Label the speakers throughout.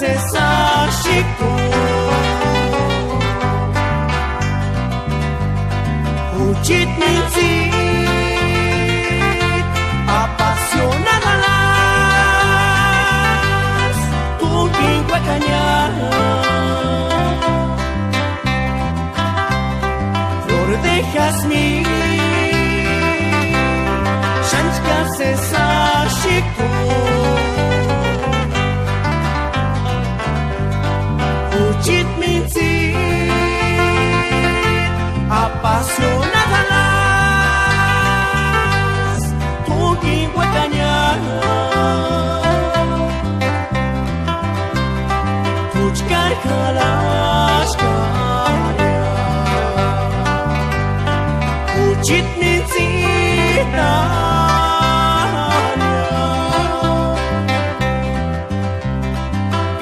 Speaker 1: se sacico Fugit mințit Apasionada las Tu lingua cañada Flor de jazmín Shanska se sacico Fugit mințit Apasionada las Tu lingua cañada Fugi carcalas caria Fugit mințit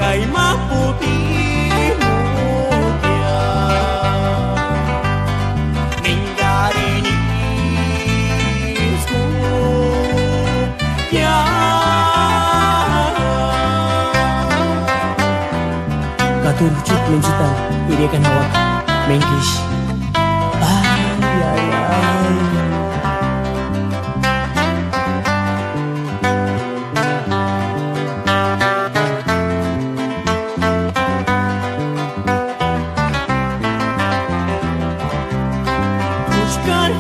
Speaker 1: Caima putih mutia Ninggarinisku ya
Speaker 2: Katurjut mencitan iriakan hawa mengkis ay ay ay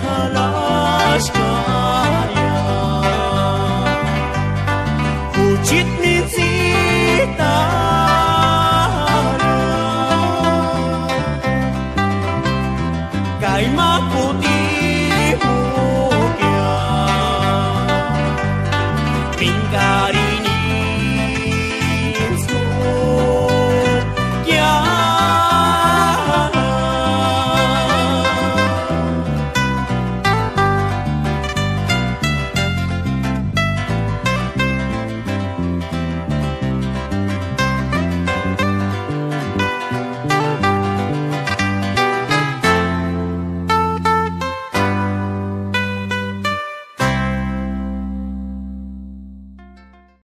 Speaker 1: Carcalas caria Fugit mințit Caima putih mulia Tinggal